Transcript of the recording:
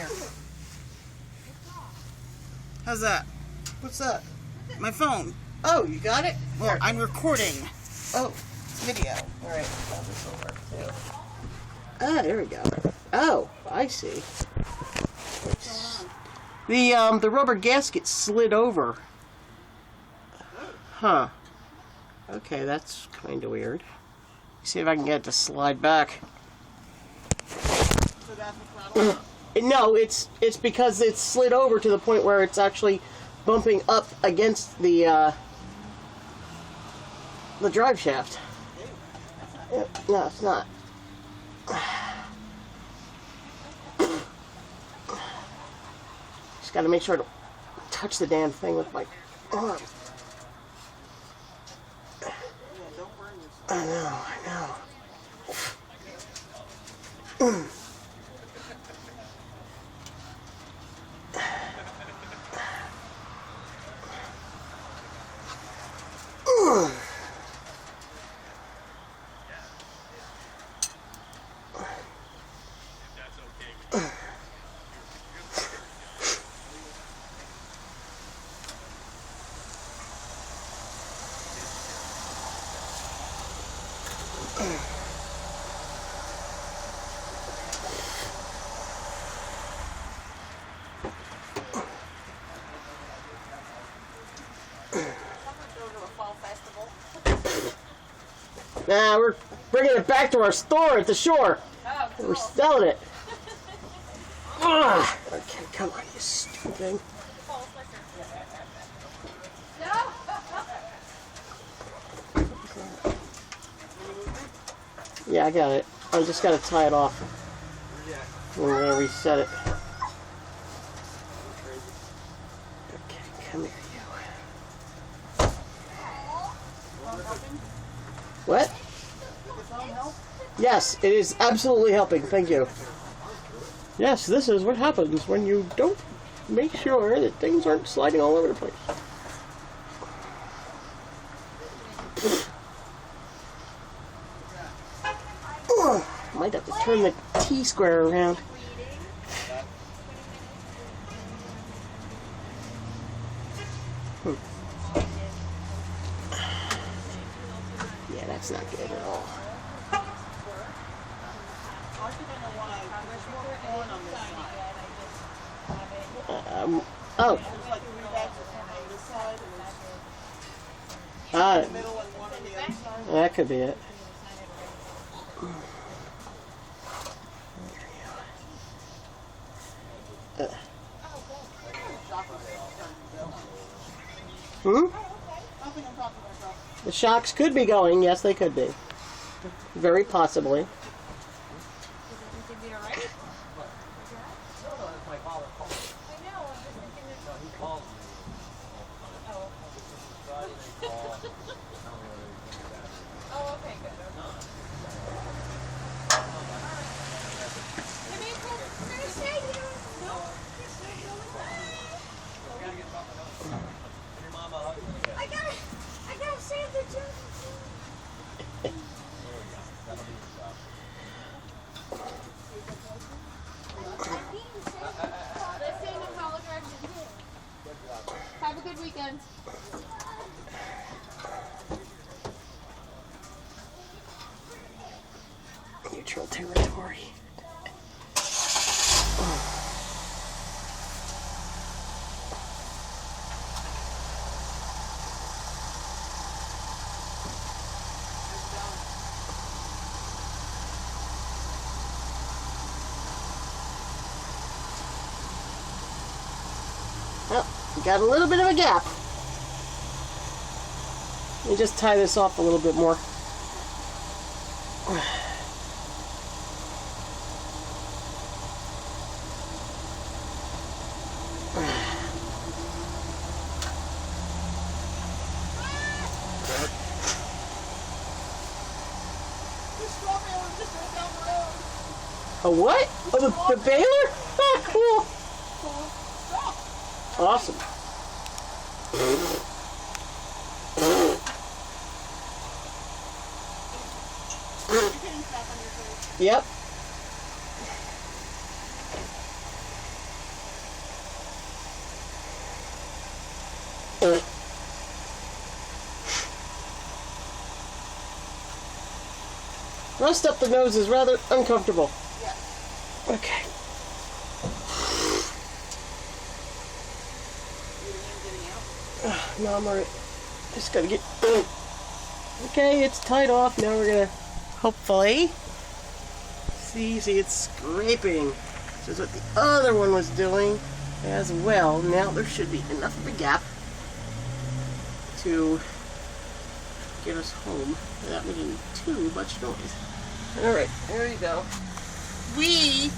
Here. How's that? What's that? My phone. Oh, you got it? Well, I'm recording Oh, video. all right. This will work too. Ah, there we go. Oh, I see. The rubber gasket slid over. Huh. Okay, that's kind of weird. See if I can get it to slide back. So that's the problem? No, it's because it's slid over to the point where it's actually bumping up against the drive shaft. No, it's not. Just got to make sure to touch the damn thing with my arm. Don't burn yourself. I know. Nah, we're bringing it back to our store at the shore. Oh, cool. We're selling it. Ugh. Okay, come on, you stupid thing. Yeah, I got it. I just got to tie it off. We're going to reset it. Okay, come here, you. What? Yes, it is absolutely helping. Thank you. Yes, this is what happens when you don't make sure that things aren't sliding all over the place. Might have to turn the T-square around. Yeah, that's not good at all. Oh. That could be it. The shocks could be going. Yes, they could be. Very possibly. Have a good weekend. Neutral territory. Well, we got a little bit of a gap. Let me just tie this off a little bit more. A what? Oh, the baler? Ah, cool. Awesome. Yep. Rust up the nose is rather uncomfortable. Yeah. Okay. No, I'm alright. Just gotta get. Okay, it's tied off. Now we're gonna hopefully see it's scraping. This is what the other one was doing as well. Now there should be enough of a gap to get us home without making too much noise. Alright, there you go. We